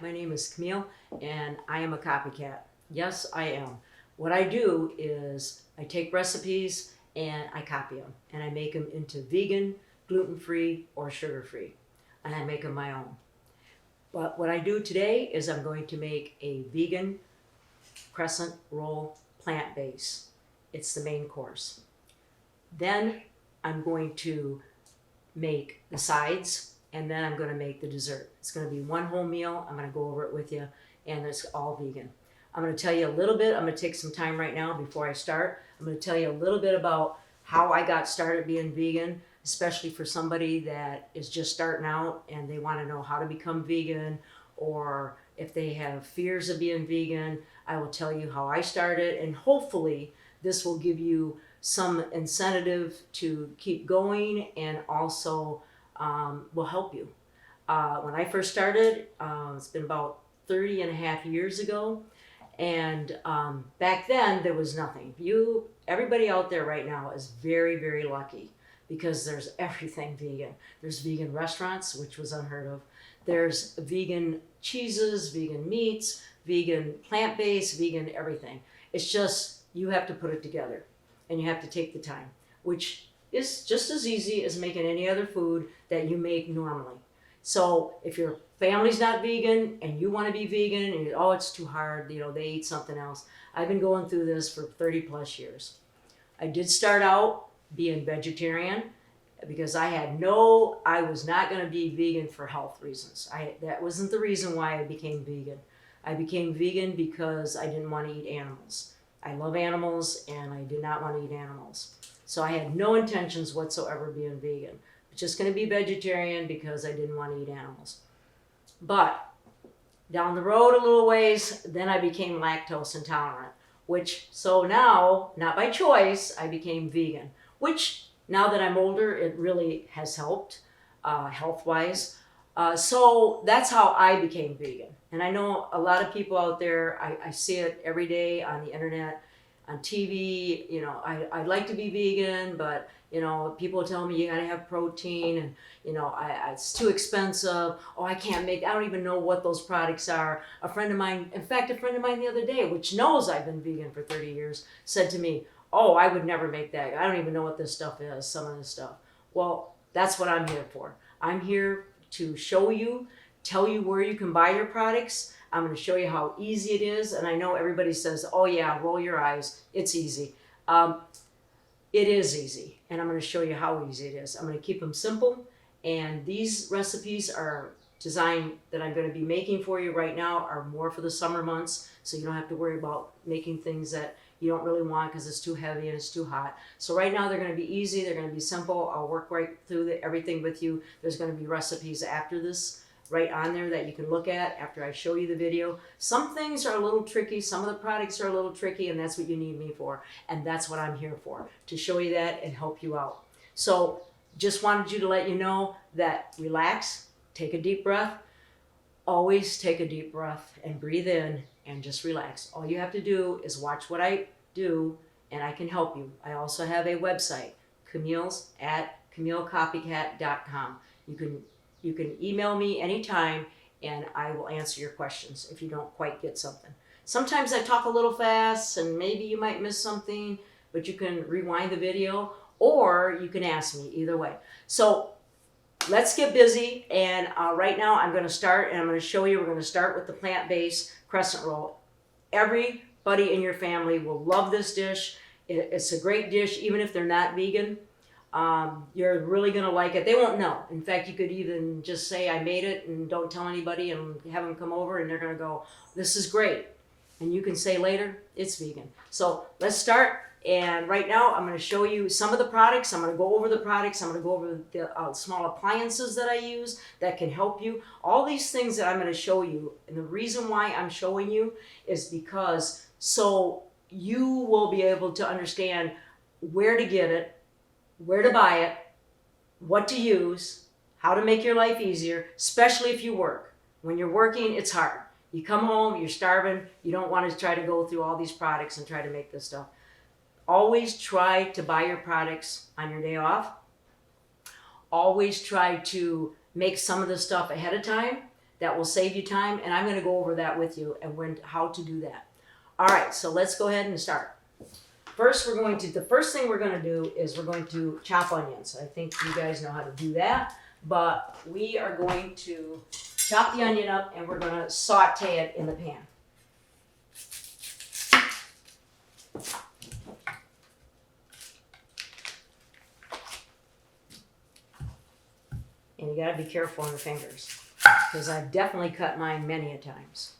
my name is Camille, and I am a copycat. Yes, I am. What I do is I take recipes and I copy them, and I make them into vegan, gluten-free, or sugar-free, and I make them my own. But what I do today is I'm going to make a vegan crescent roll plant base. It's the main course. Then I'm going to make the sides, and then I'm going to make the dessert. It's going to be one whole meal. I'm going to go over it with you, and it's all vegan. I'm going to tell you a little bit. I'm going to take some time right now before I start. I'm going to tell you a little bit about how I got started being vegan, especially for somebody that is just starting out and they want to know how to become vegan, or if they have fears of being vegan. I will tell you how I started, and hopefully this will give you some incentive to keep going, and also will help you. When I first started, it's been about 30 and a half years ago, and back then there was nothing. Everybody out there right now is very, very lucky because there's everything vegan. There's vegan restaurants, which was unheard of. There's vegan cheeses, vegan meats, vegan plant-based, vegan everything. It's just you have to put it together, and you have to take the time, which is just as easy as making any other food that you make normally. So if your family's not vegan and you want to be vegan and it's too hard, they eat something else. I've been going through this for 30 plus years. I did start out being vegetarian because I was not going to be vegan for health reasons. That wasn't the reason why I became vegan. I became vegan because I didn't want to eat animals. I love animals, and I did not want to eat animals. So I had no intentions whatsoever being vegan. I'm just going to be vegetarian because I didn't want to eat animals. But down the road a little ways, then I became lactose intolerant, so now, not by choice, I became vegan, which now that I'm older, it really has helped health-wise. So that's how I became vegan. And I know a lot of people out there, I see it every day on the internet, on TV. I'd like to be vegan, but people tell me you gotta have protein, and it's too expensive. Oh, I don't even know what those products are. A friend of mine the other day, which knows I've been vegan for 30 years, said to me, oh, I would never make that. I don't even know what this stuff is, some of this stuff. Well, that's what I'm here for. I'm here to show you, tell you where you can buy your products. I'm going to show you how easy it is. And I know everybody says, oh yeah, roll your eyes, it's easy. It is easy, and I'm going to show you how easy it is. I'm going to keep them simple, and these recipes are designed that I'm going to be making for you right now are more for the summer months, so you don't have to worry about making things that you don't really want because it's too heavy and it's too hot. So right now they're going to be easy, they're going to be simple. I'll work right through everything with you. There's going to be recipes after this right on there that you can look at after I show you the video. Some things are a little tricky, some of the products are a little tricky, and that's what you need me for. And that's what I'm here for, to show you that and help you out. So just wanted you to let you know that relax, take a deep breath. Always take a deep breath and breathe in and just relax. All you have to do is watch what I do, and I can help you. I also have a website, CamilleCopycat.com. You can email me anytime, and I will answer your questions if you don't quite get something. Sometimes I talk a little fast, and maybe you might miss something, but you can rewind the video, or you can ask me, either way. So let's get busy, and right now I'm going to start, and I'm going to show you. We're going to start with the plant-based crescent roll. Everybody in your family will love this dish. It's a great dish, even if they're not vegan. You're really going to like it. They won't know. In fact, you could even just say, I made it, and don't tell anybody, and have them come over, and they're going to go, this is great. And you can say later, it's vegan. So let's start. And right now, I'm going to show you some of the products. I'm going to go over the products. I'm going to go over the small appliances that I use that can help you. All these things that I'm going to show you, and the reason why I'm showing you is because so you will be able to understand where to get it, where to buy it, what to use, how to make your life easier, especially if you work. When you're working, it's hard. You come home, you're starving, you don't want to try to go through all these products and try to make this stuff. Always try to buy your products on your day off. Always try to make some of the stuff ahead of time. that will save you time, and I'm going to go over that with you and how to do that. All right, so let's go ahead and start. First, the first thing we're going to do is we're going to chop onions. I think you guys know how to do that, but we are going to chop the onion up and we're going to saute it in the pan. And you got to be careful on the fingers, because I've definitely cut mine many a times.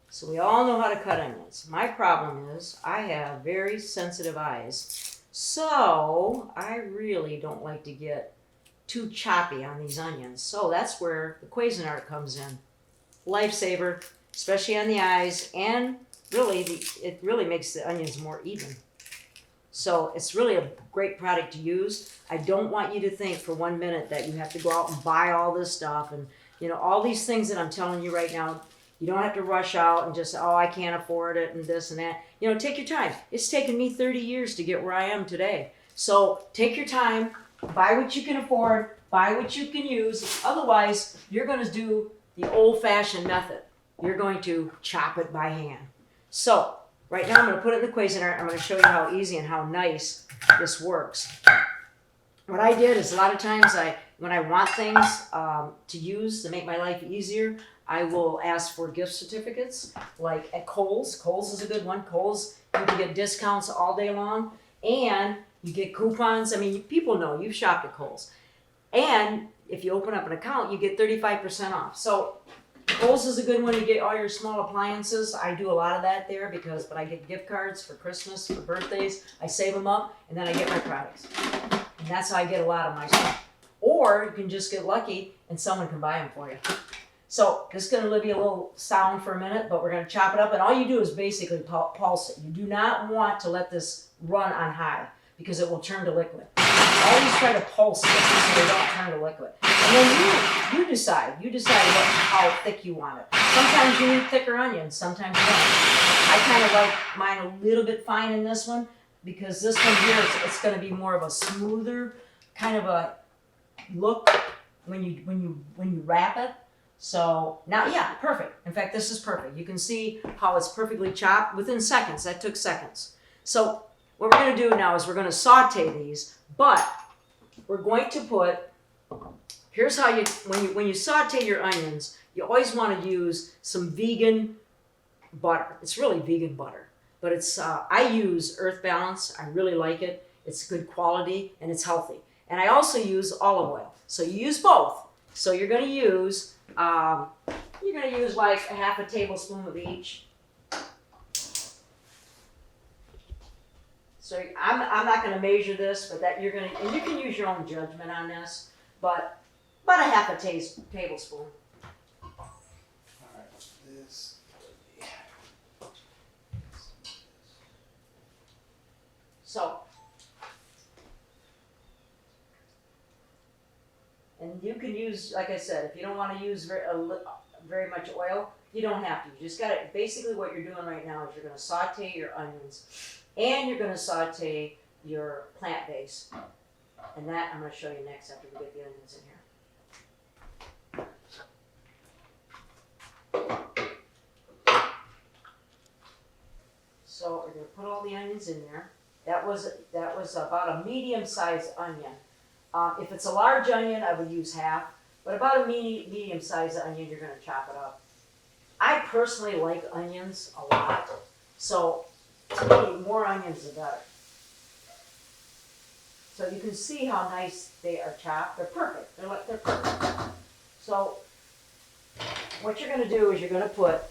So we all know how to cut onions. My problem is I have very sensitive eyes, so I really don't like to get too choppy on these onions. So that's where the Cuisinart comes in. Lifesaver, especially on the eyes, and really it really makes the onions more even. So it's really a great product to use. I don't want you to think for 1 minute that you have to go out and buy all this stuff and all these things that I'm telling you right now. You don't have to rush out and just, I can't afford it and this and that. Take your time. It's taken me 30 years to get where I am today. So take your time, buy what you can afford, buy what you can use. Otherwise, you're going to do the old-fashioned method. You're going to chop it by hand. So right now I'm going to put it in the Cuisinart. I'm going to show you how easy and how nice this works. What I did is a lot of times when I want things to use to make my life easier, I will ask for gift certificates, like at Kohl's. Kohl's is a good one. Kohl's, you can get discounts all day long, and you get coupons. I mean, people know you've shopped at Kohl's. And if you open up an account, you get 35% off. So Kohl's is a good one to get all your small appliances. I do a lot of that there but I get gift cards for Christmas, for birthdays. I save them up, and then I get my products. And that's how I get a lot of my stuff. Or you can just get lucky and someone can buy them for you. So this is going to be a little sound for a minute, but we're going to chop it up. And all you do is basically pulse it. You do not want to let this run on high because it will turn to liquid. Always try to pulse it so they don't turn to liquid. And then you decide. You decide how thick you want it. Sometimes you need thicker onions. Sometimes you don't. I kind of like mine a little bit fine in this one because this one here, it's going to be more of a smoother kind of a look when you wrap it. So now, yeah, perfect. In fact, this is perfect. You can see how it's perfectly chopped within seconds. That took seconds. So what we're going to do now is we're going to saute these, but we're going to put, here's how when you saute your onions, you always want to use some vegan butter. It's really vegan butter, but it's I use Earth Balance. I really like it. It's good quality and it's healthy. And I also use olive oil. So you use both. So you're going to use like a half a tablespoon of each. So I'm not going to measure this, but that and you can use your own judgment on this, but about a half a tablespoon. All right, this. So, and you can use, like I said, if you don't want to use very much oil, you don't have to. You just got to, basically what you're doing right now is you're going to saute your onions and you're going to saute your plant base. And that I'm going to show you next after we get the onions in here. So we're going to put all the onions in there. That was about a medium-sized onion. If it's a large onion, I would use half, but about a medium-sized onion, you're going to chop it up. I personally like onions a lot, so to me, more onions the better. So you can see how nice they are chopped. They're perfect. They're perfect. So what you're going to do is you're going to put,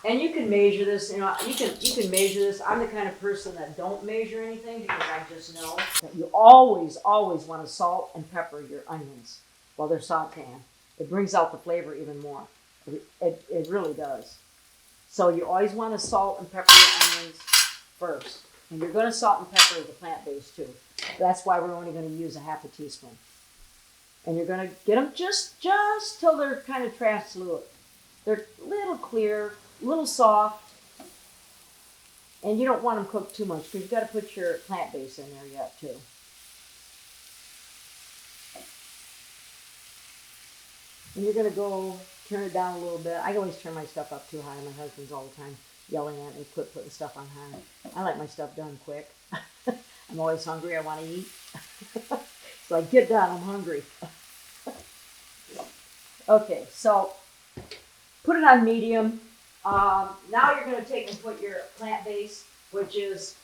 and you can measure this. You can measure this. I'm the kind of person that don't measure anything because I just know that you always want to salt and pepper your onions while they're sauteing. It brings out the flavor even more. It really does. So you always want to salt and pepper your onions first. And you're going to salt and pepper the plant base too. That's why we're only going to use a half a teaspoon. And you're going to get them just till they're kind of translucent. They're a little clear, a little soft. And you don't want them cooked too much because you got to put your plant base in there yet too. And you're gonna go turn it down a little bit. I always turn my stuff up too high. My husband's all the time yelling at me, quit putting stuff on high. I like my stuff done quick. I'm always hungry. I want to eat. So I get done. I'm hungry. Okay, so put it on medium. Now you're going to take and put your plant base, which is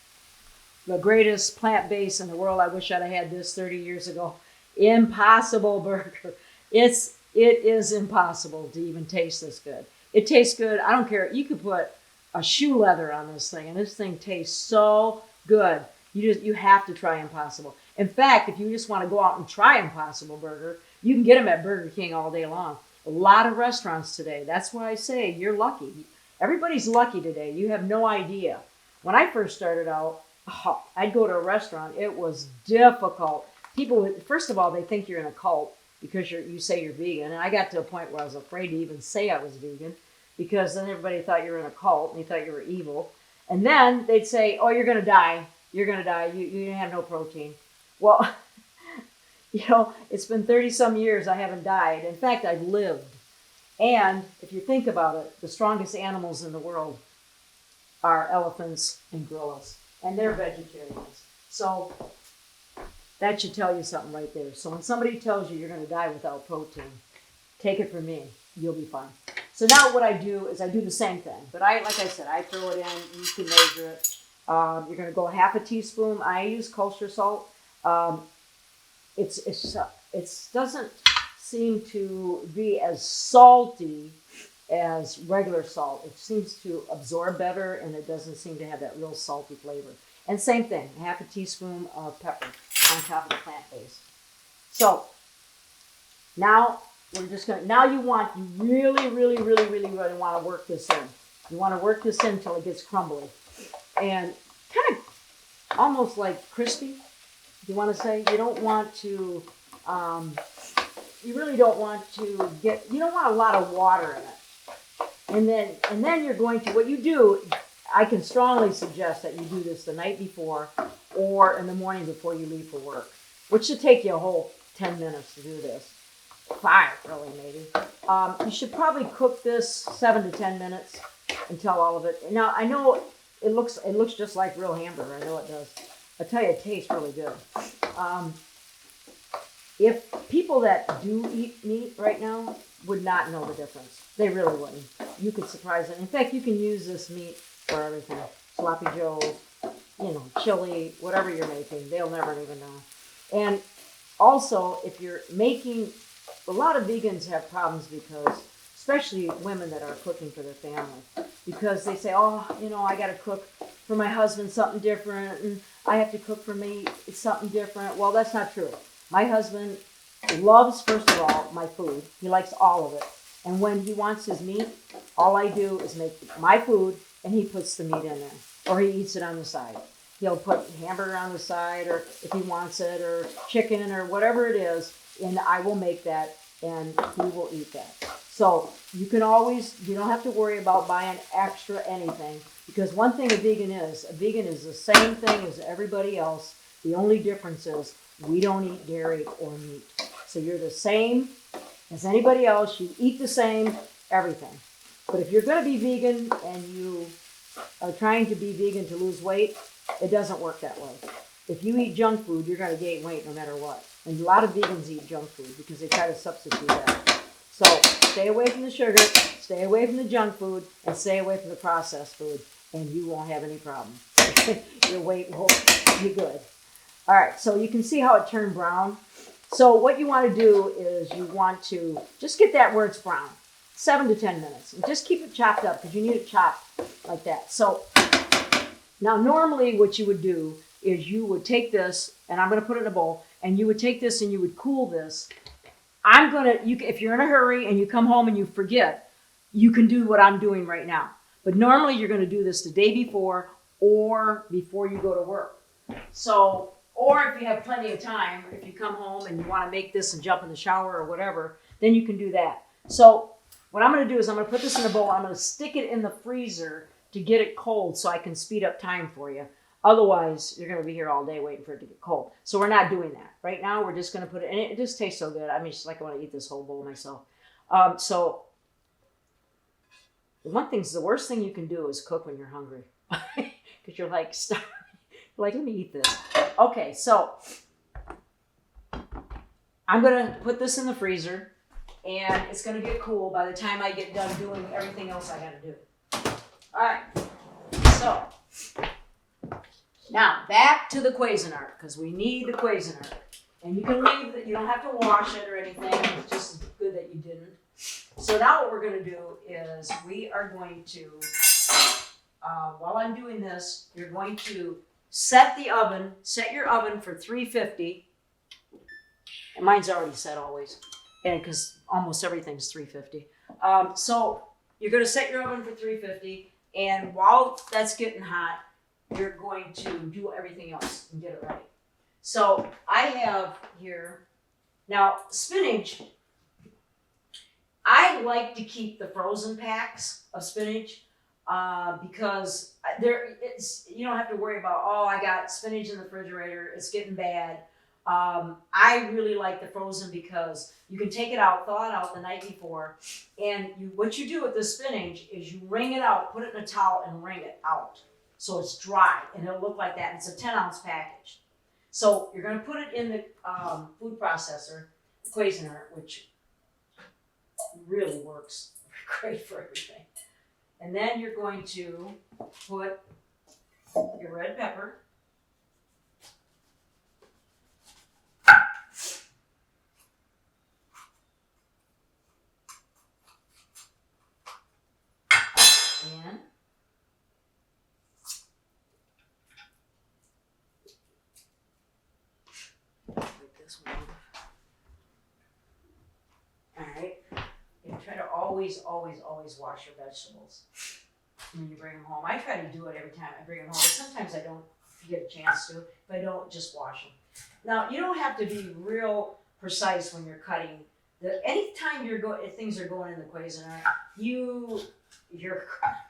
the greatest plant base in the world. I wish I'd have had this 30 years ago. Impossible burger. It is impossible to even taste this good. It tastes good. I don't care. You could put a shoe leather on this thing, and this thing tastes so good. You have to try Impossible. In fact, if you just want to go out and try Impossible Burger, you can get them at Burger King all day long. A lot of restaurants today. That's why I say you're lucky. Everybody's lucky today. You have no idea. When I first started out, I'd go to a restaurant. It was difficult. People, first of all, they think you're in a cult because you say you're vegan. And I got to a point where I was afraid to even say I was vegan because then everybody thought you were in a cult and they thought you were evil. And then they'd say, oh, you're going to die. You're going to die. You have no protein. Well, it's been 30 some years. I haven't died. In fact, I've lived. And if you think about it, the strongest animals in the world are elephants and gorillas. And they're vegetarians. So that should tell you something right there. So when somebody tells you you're going to die without protein, take it from me. You'll be fine. So now what I do is I do the same thing. But like I said, I throw it in. You can measure it. You're going to go half a teaspoon. I use kosher salt. It doesn't seem to be as salty as regular salt. It seems to absorb better, and it doesn't seem to have that real salty flavor. And same thing, half a teaspoon of pepper on top of the plant base. So now you really, really, really, really, really want to work this in. You want to work this in until it gets crumbly and kind of almost like crispy. You want to say you don't want to. You really don't want to you don't want a lot of water in it. And then you're going to, what you do, I can strongly suggest that you do this the night before or in the morning before you leave for work, which should take you a whole 10 minutes to do this. 5 really maybe. You should probably cook this 7 to 10 minutes until all of it. Now I know it looks just like real hamburger. I know it does. I tell you, it tastes really good. If people that do eat meat right now would not know the difference, they really wouldn't. You could surprise them. In fact, you can use this meat for everything. Sloppy joes, chili, whatever you're making, they'll never even know. And also, if you're making, a lot of vegans have problems because, especially women that are cooking for their family, because they say, I got to cook for my husband something different, and I have to cook for me something different. Well, that's not true. My husband loves, first of all, my food. He likes all of it. And when he wants his meat, all I do is make my food, and he puts the meat in there. Or he eats it on the side. He'll put hamburger on the side, or if he wants it, or chicken, or whatever it is, and I will make that, and he will eat that. So you don't have to worry about buying extra anything, because one thing a vegan is the same thing as everybody else. The only difference is we don't eat dairy or meat. So you're the same as anybody else. You eat the same, everything. But if you're going to be vegan and you are trying to be vegan to lose weight, it doesn't work that way. If you eat junk food, you're going to gain weight no matter what. And a lot of vegans eat junk food because they try to substitute that. So stay away from the sugar, stay away from the junk food, and stay away from the processed food, and you won't have any problem. Your weight will be good. All right, so you can see how it turned brown. So what you want to do is you want to just get that where it's brown, 7 to 10 minutes. And just keep it chopped up because you need it chopped like that. So now normally what you would do is you would take this, and I'm going to put it in a bowl, and you would take this and you would cool this. If you're in a hurry and you come home and you forget, you can do what I'm doing right now. But normally you're going to do this the day before or before you go to work. So, or if you have plenty of time, if you come home and you want to make this and jump in the shower or whatever, then you can do that. So what I'm going to do is I'm going to put this in a bowl. I'm going to stick it in the freezer to get it cold so I can speed up time for you. Otherwise, you're going to be here all day waiting for it to get cold. So we're not doing that. Right now, we're just going to put it, and it just tastes so good. I mean, it's like I want to eat this whole bowl myself. So one thing's the worst thing you can do is cook when you're hungry. Because you're like, stop. Like, let me eat this. Okay, so I'm going to put this in the freezer, and it's going to get cool by the time I get done doing everything else I got to do. All right, so now back to the Cuisinart, because we need the Cuisinart. And you can leave it, you don't have to wash it or anything, it's just good that you didn't. So now what we're going to do is we are going to, while I'm doing this, you're going to set your oven for 350. And mine's already set always, and because almost everything's 350. So you're going to set your oven for 350, and while that's getting hot, you're going to do everything else and get it ready. So I have here, now spinach, I like to keep the frozen packs of spinach because you don't have to worry about, oh, I got spinach in the refrigerator, it's getting bad. I really like the frozen because you can take it out, thaw it out the night before, and what you do with the spinach is you wring it out, put it in a towel and wring it out. So it's dry and it'll look like that. It's a 10-ounce package. So you're going to put it in the food processor, the Cuisinart, which really works great for everything. And then you're going to put your red pepper. And put this one. All right. And try to always wash your vegetables when you bring them home. I try to do it every time I bring them home, but sometimes I don't get a chance to. If I don't, just wash them. Now, you don't have to be real precise when you're cutting. Anytime things are going in the Cuisinart, you're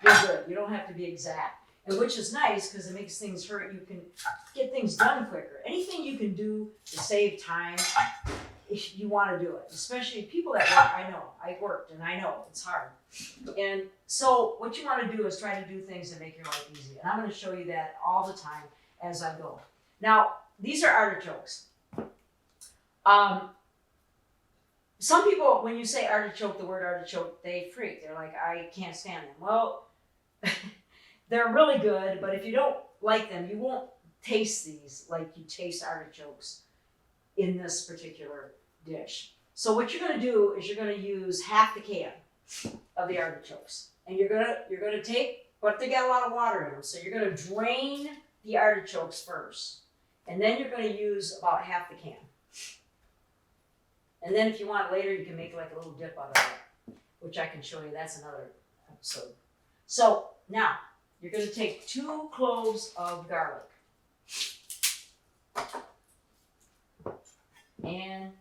good. You don't have to be exact, and which is nice because it makes things hurt. You can get things done quicker. Anything you can do to save time, if you want to do it, especially people that work. I know I worked, and I know it's hard. And so, what you want to do is try to do things that make your life easy. And I'm going to show you that all the time as I go. Now, these are artichokes. Some people, when you say artichoke, the word artichoke, they freak. They're like, I can't stand them. Well, they're really good, but if you don't like them, you won't taste these like you taste artichokes in this particular dish. So what you're going to do is you're going to use half the can of the artichokes, and you're going to take, but they got a lot of water in them, so you're going to drain the artichokes first, and then you're going to use about half the can. And then if you want later, you can make like a little dip out of it, which I can show you. That's another episode. So now you're going to take 2 cloves of garlic. And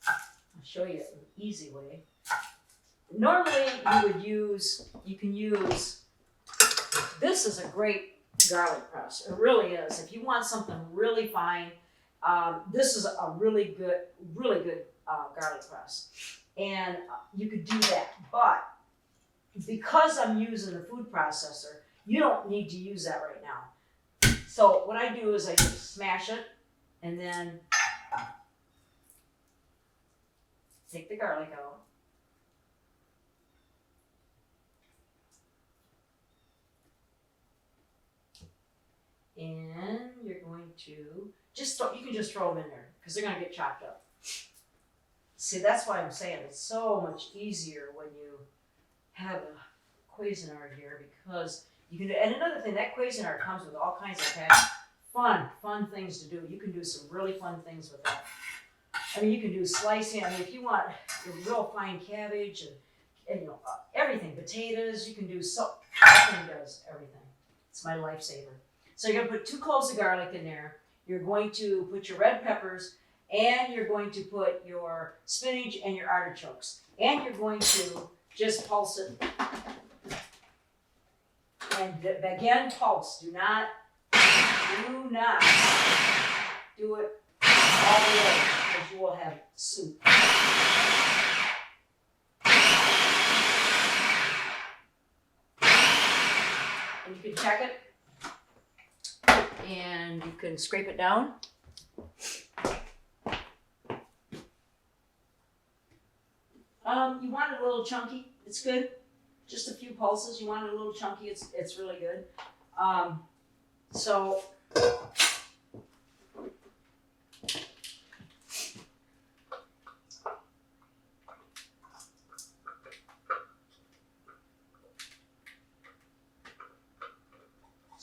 I'll show you an easy way. Normally you can use, this is a great garlic press. It really is. If you want something really fine, this is a really good garlic press. And you could do that. But because I'm using the food processor, you don't need to use that right now. So what I do is I just smash it and then take the garlic out. And you're going to you can just throw them in there because they're going to get chopped up. See, that's why I'm saying it's so much easier when you have a Cuisinart here because you can, and another thing, that Cuisinart comes with all kinds of fun things to do. You can do some really fun things with that. I mean, you can do slicing. I mean, if you want your real fine cabbage and everything, potatoes, you can do that thing does everything. It's my lifesaver. So you're going to put 2 cloves of garlic in there. You're going to put your red peppers, and you're going to put your spinach and your artichokes. And you're going to just pulse it. And again, pulse. Do not do it all the way, because you will have soup. And you can check it, and you can scrape it down. You want it a little chunky. It's good. Just a few pulses. You want it a little chunky. It's really good. So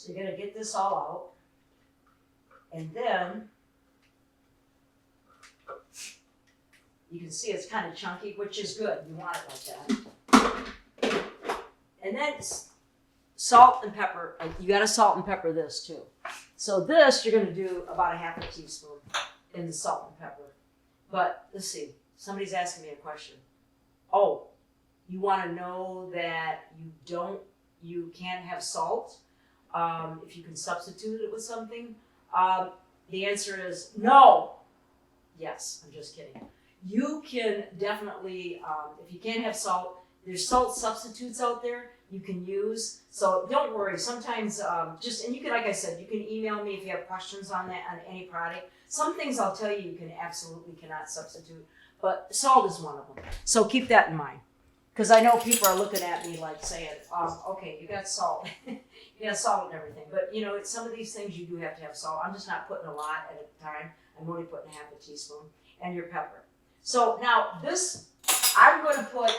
you're gonna get this all out, and then you can see it's kind of chunky, which is good. You want it like that. And then salt and pepper. You gotta salt and pepper this too. So this, you're gonna do about a half a teaspoon in the salt and pepper. But let's see, somebody's asking me a question. Oh, you wanna know that you can't have salt if you can substitute it with something? The answer is no. Yes, I'm just kidding. You can definitely, if you can't have salt, there's salt substitutes out there you can use. So don't worry. Sometimes and you can, like I said, you can email me if you have questions on that, on any product. Some things I'll tell you can absolutely cannot substitute, but salt is one of them. So keep that in mind. Because I know people are looking at me like saying, okay, you got salt. You got salt and everything. But some of these things you do have to have salt. I'm just not putting a lot at a time. I'm only putting half a teaspoon. And your pepper. So now this, I'm going to put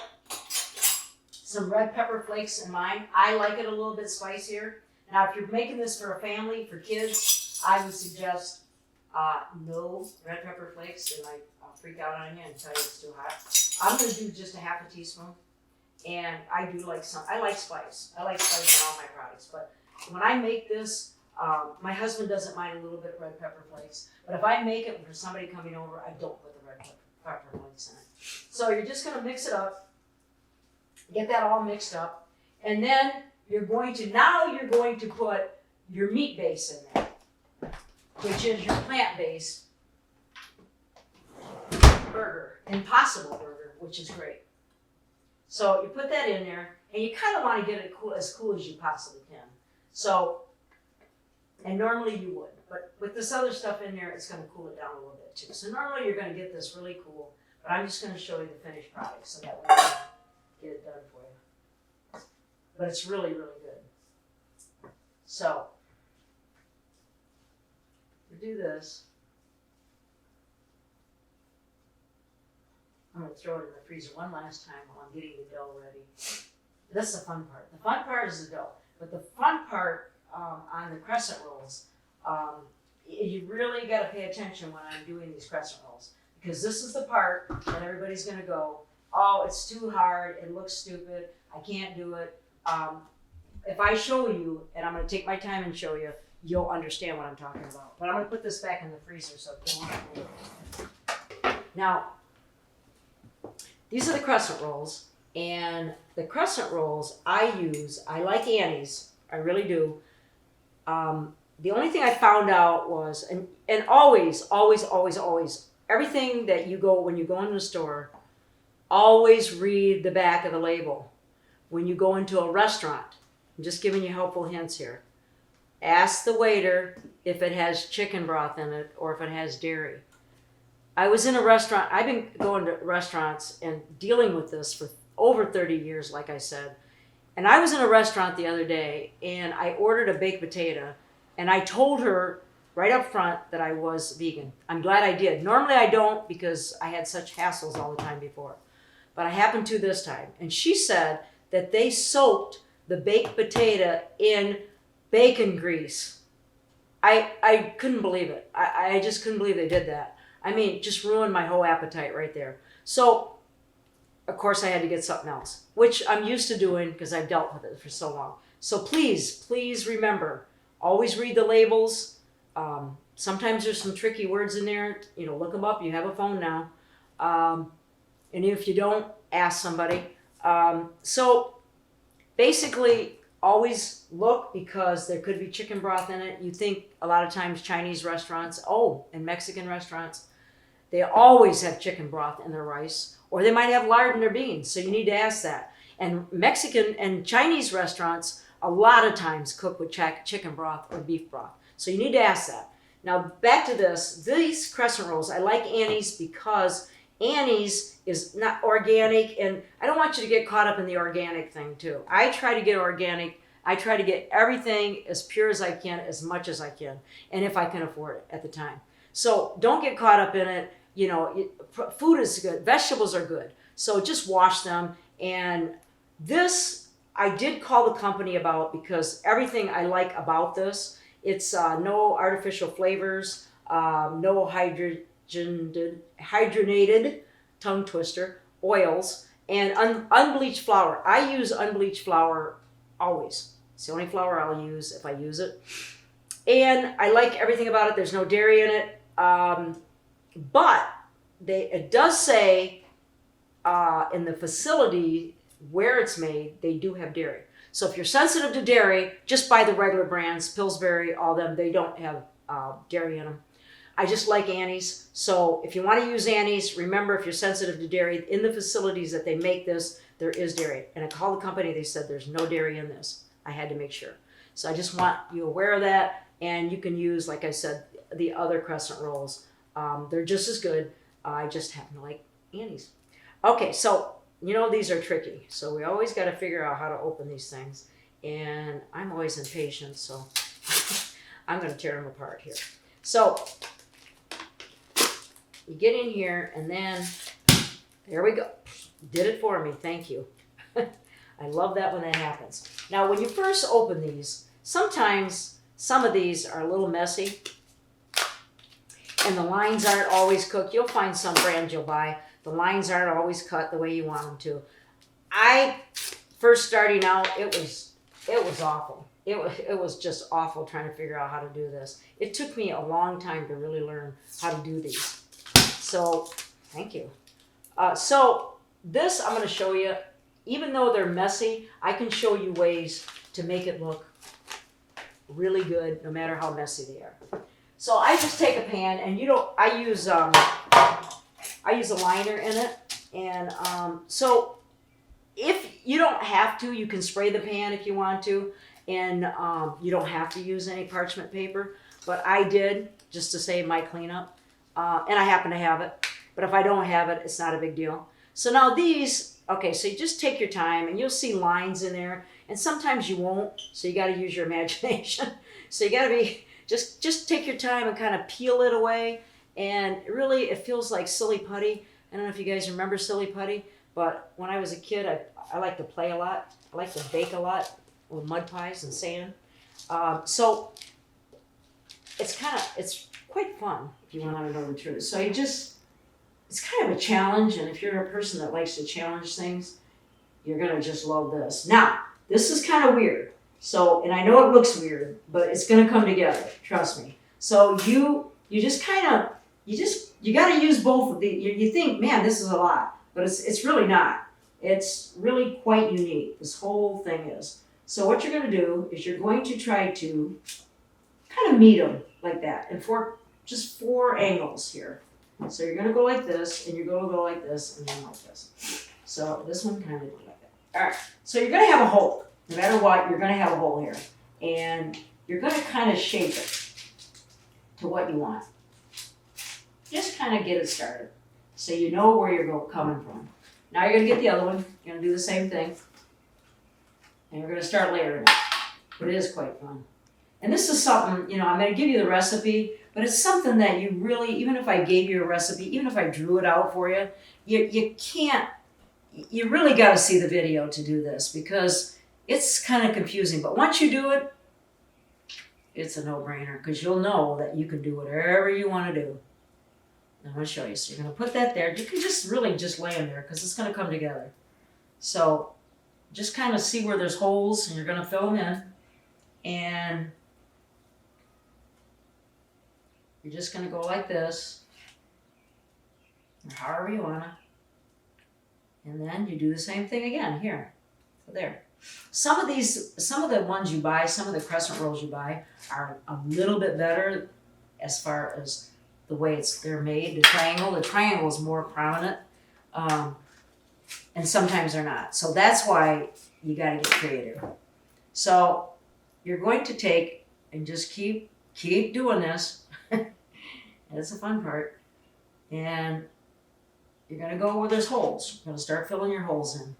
some red pepper flakes in mine. I like it a little bit spicier. Now if you're making this for a family, for kids, I would suggest no red pepper flakes. They might freak out on you and tell you it's too hot. I'm going to do just a half a teaspoon. And I like spice. I like spice in all my products. But when I make this, my husband doesn't mind a little bit of red pepper flakes. But if I make it for somebody coming over, I don't put the red pepper flakes in it. So you're just going to mix it up. Get that all mixed up. And then you're going to put your meat base in there, which is your plant-based burger, Impossible Burger, which is great. So you put that in there, and you kind of want to get it as cool as you possibly can. So, and normally you would, but with this other stuff in there, it's going to cool it down a little bit too. So normally you're going to get this really cool, but I'm just going to show you the finished product so that we can get it done for you. But it's really, really good. So, we do this. I'm going to throw it in the freezer one last time while I'm getting the dough ready. This is the fun part. The fun part is the dough. But the fun part on the crescent rolls, you really got to pay attention when I'm doing these crescent rolls. Because this is the part that everybody's going to go, oh, it's too hard, it looks stupid, I can't do it. If I show you, and I'm going to take my time and show you, you'll understand what I'm talking about. But I'm going to put this back in the freezer so it won't move. Now, these are the crescent rolls, and the crescent rolls I like Annie's, I really do. The only thing I found out was, and always, everything that when you go into the store, always read the back of the label. When you go into a restaurant, I'm just giving you helpful hints here. Ask the waiter if it has chicken broth in it or if it has dairy. I was in a restaurant. I've been going to restaurants and dealing with this for over 30 years, like I said. And I was in a restaurant the other day, and I ordered a baked potato, and I told her right up front that I was vegan. I'm glad I did. Normally I don't, because I had such hassles all the time before. But I happened to this time. And she said that they soaked the baked potato in bacon grease. I couldn't believe it. I just couldn't believe they did that. I mean, just ruined my whole appetite right there. So, of course, I had to get something else, which I'm used to doing because I've dealt with it for so long. So please remember, always read the labels. Sometimes there's some tricky words in there. Look them up. You have a phone now. And if you don't, ask somebody. So basically, always look because there could be chicken broth in it. You think a lot of times Chinese restaurants, and Mexican restaurants, they always have chicken broth in their rice, or they might have lard in their beans. So you need to ask that. And Mexican and Chinese restaurants a lot of times cook with chicken broth or beef broth. So you need to ask that. Now back to this. These crescent rolls, I like Annie's because Annie's is not organic, and I don't want you to get caught up in the organic thing too. I try to get organic. I try to get everything as pure as I can, as much as I can, and if I can afford it at the time. So don't get caught up in it. You know, food is good. Vegetables are good. So just wash them. And this, I did call the company about because everything I like about this, it's no artificial flavors, no hydrogenated tongue twister, oils, and unbleached flour. I use unbleached flour always. It's the only flour I'll use if I use it. And I like everything about it. There's no dairy in it. But it does say in the facility where it's made, they do have dairy. So if you're sensitive to dairy, just buy the regular brands, Pillsbury, all them. They don't have dairy in them. I just like Annie's. So if you want to use Annie's, remember if you're sensitive to dairy, in the facilities that they make this, there is dairy. And I called the company, they said there's no dairy in this. I had to make sure. So I just want you aware of that. And you can use, like I said, the other crescent rolls. They're just as good. I just happen to like Annie's. Okay, so you know these are tricky. So we always got to figure out how to open these things. And I'm always impatient, so I'm going to tear them apart here. So you get in here, and then there we go. Did it for me. Thank you. I love that when that happens. Now, when you first open these, sometimes some of these are a little messy. And the lines aren't always cooked. You'll find some brands you'll buy. The lines aren't always cut the way you want them to. I first starting out, it was awful. It was just awful trying to figure out how to do this. It took me a long time to really learn how to do these. So, thank you. So this I'm going to show you. Even though they're messy, I can show you ways to make it look really good, no matter how messy they are. So I just take a pan, and I use a liner in it, and so if you don't have to, you can spray the pan if you want to, and you don't have to use any parchment paper. But I did just to save my cleanup, and I happen to have it. But if I don't have it, it's not a big deal. So now these, okay, so you just take your time, and you'll see lines in there, and sometimes you won't. So you got to use your imagination. So you got to be. Just take your time and kind of peel it away. And really, it feels like silly putty. I don't know if you guys remember silly putty, but when I was a kid, I liked to play a lot. I liked to bake a lot with mud pies and sand. So it's quite fun if you want to know the truth. So it's kind of a challenge. And if you're a person that likes to challenge things, you're going to just love this. Now, this is kind of weird. So, and I know it looks weird, but it's going to come together. Trust me. So you just kind of, you got to use both of these. You think, man, this is a lot, but it's really not. It's really quite unique. This whole thing is. So what you're going to do is you're going to try to kind of meet them like that, and just four angles here. So you're going to go like this, and you're going to go like this, and then like this. So this one kind of like that. All right. So you're going to have a hole. No matter what, you're going to have a hole here. And you're going to kind of shape it to what you want. Just kind of get it started so you know where you're coming from. Now you're going to get the other one. You're going to do the same thing. And you're going to start layering it. But it is quite fun. And this is something, I'm going to give you the recipe, but it's something that you really, even if I gave you a recipe, even if I drew it out for you, you can't, you really got to see the video to do this because it's kind of confusing, but once you do it, it's a no-brainer because you'll know that you can do whatever you want to do. I'm going to show you. So you're going to put that there. You can just really just lay them there because it's going to come together. So just kind of see where there's holes, and you're going to fill them in. And you're just going to go like this, or however you want to. And then you do the same thing again here. So there. Some of the ones you buy, some of the crescent rolls you buy are a little bit better as far as the way they're made. The triangle is more prominent, and sometimes they're not. So that's why you got to get creative. So you're going to take and just keep doing this. That's the fun part. And you're going to go where there's holes. You're going to start filling your holes in.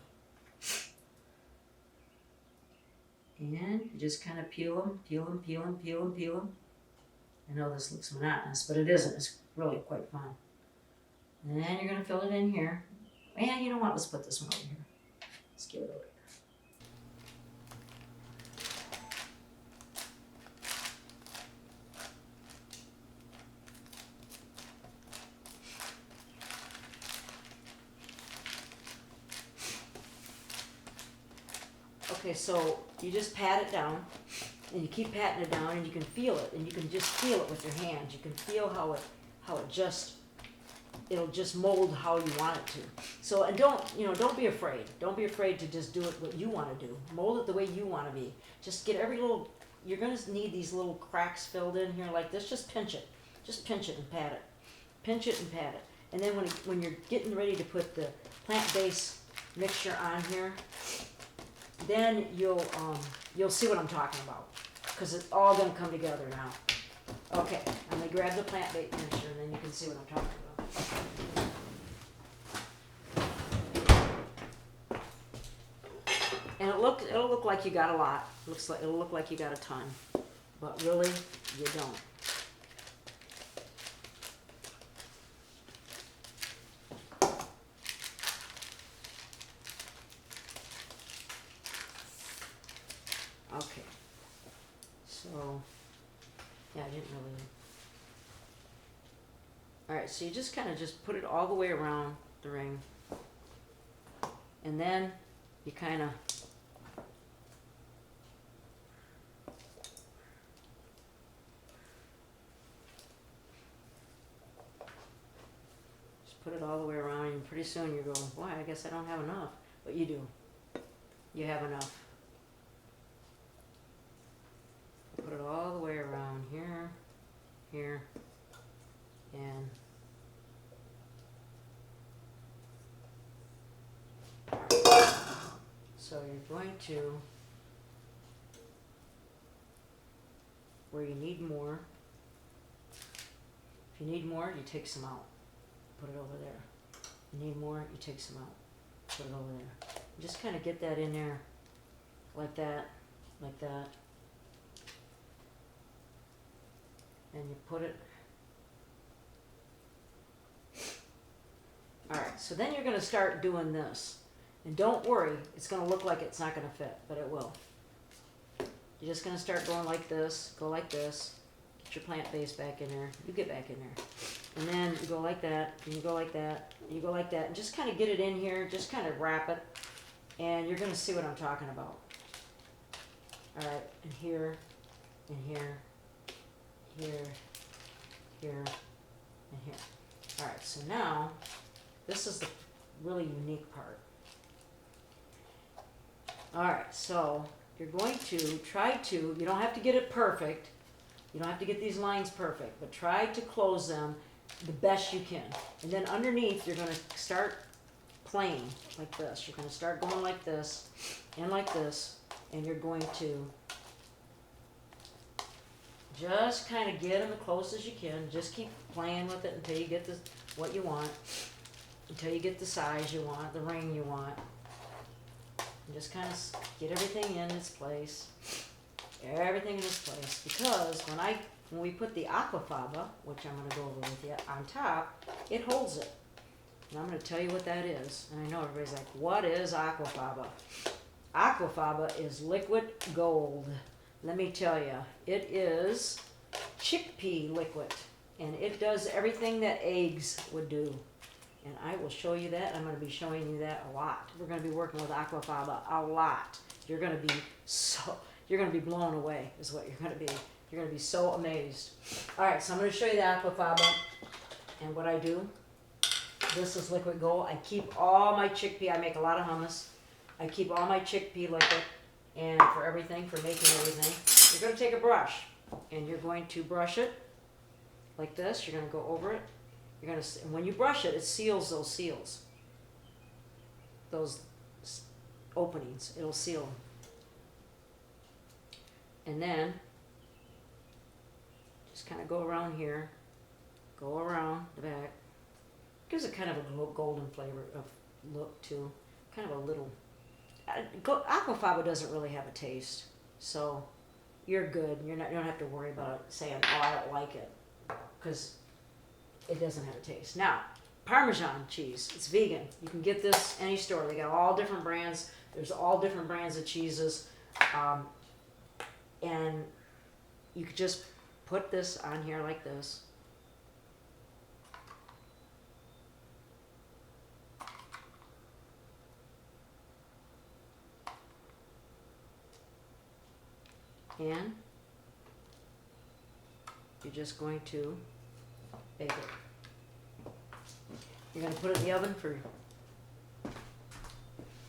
And you just kind of peel them. I know this looks monotonous, but it isn't. It's really quite fun. And then you're going to fill it in here. And you know what? Let's put this one over here. Let's give it over. Okay, so you just pat it down, and you keep patting it down, and you can feel it, and you can just feel it with your hands. You can feel how it'll just mold how you want it to. So, and don't be afraid. Don't be afraid to just do it what you want to do. Mold it the way you want to be. Just get you're going to need these little cracks filled in here like this. Just pinch it. Just pinch it and pat it. Pinch it and pat it. And then when you're getting ready to put the plant-based mixture on here, then you'll see what I'm talking about, because it's all going to come together now. Okay, I'm going to grab the plant-based mixture, and then you can see what I'm talking about. And it'll look like you got a lot. It'll look like you got a ton, but really you don't. Okay, so, yeah, I didn't really. Alright, so you just kind of just put it all the way around the ring. And then you kind of just put it all the way around, and pretty soon you go, boy, I guess I don't have enough. But you do. You have enough. Put it all the way around here, and so you're going to, where you need more, if you need more, you take some out, put it over there. You need more, you take some out, put it over there. Just kind of get that in there, like that, like that. And you put it. Alright, so then you're going to start doing this. And don't worry, it's going to look like it's not going to fit, but it will. You're just going to start going like this, go like this, get your plant base back in there, you get back in there. And then you go like that, and you go like that, and you go like that, and just kind of get it in here, just kind of wrap it, and you're going to see what I'm talking about. Alright, and here, and here, here, and here. Alright, so now, this is the really unique part. Alright, so you're going to try to, you don't have to get it perfect, you don't have to get these lines perfect, but try to close them the best you can. And then underneath, you're going to start playing like this. You're going to start going like this, and like this, and you're going to just kind of get them as close as you can. Just keep playing with it until you get what you want, until you get the size you want, the ring you want. And just kind of get everything in its place. Everything in its place. Because when we put the aquafaba, which I'm going to go over with you, on top, it holds it. And I'm going to tell you what that is. And I know everybody's like, what is aquafaba? Aquafaba is liquid gold. Let me tell you, it is chickpea liquid, and it does everything that eggs would do. And I will show you that. I'm going to be showing you that a lot. We're going to be working with aquafaba a lot. You're going to be blown away is what you're going to be. You're going to be so amazed. All right, so I'm going to show you the aquafaba and what I do. This is liquid gold. I keep all my chickpea. I make a lot of hummus. I keep all my chickpea liquid, and for everything, for making everything. You're going to take a brush, and you're going to brush it like this. You're going to go over it. You're going to, and when you brush it, it seals those seals, those openings. It'll seal them. And then just kind of go around here, go around the back. Gives it kind of a golden flavor of look too. Kind of a little. Aquafaba doesn't really have a taste, so you're good. You don't have to worry about it saying, "Oh, I don't like it," because it doesn't have a taste. Now, Parmesan cheese. It's vegan. You can get this any store. They got all different brands. There's all different brands of cheeses, and you could just put this on here like this. And you're just going to bake it. You're going to put it in the oven for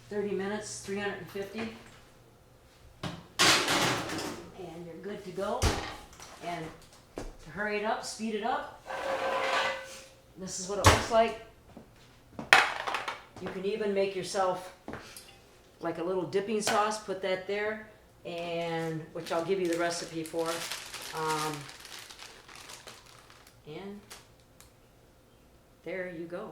30 minutes, 350. And you're good to go. And to hurry it up, speed it up, this is what it looks like. You can even make yourself like a little dipping sauce, put that there, and which I'll give you the recipe for. And there you go.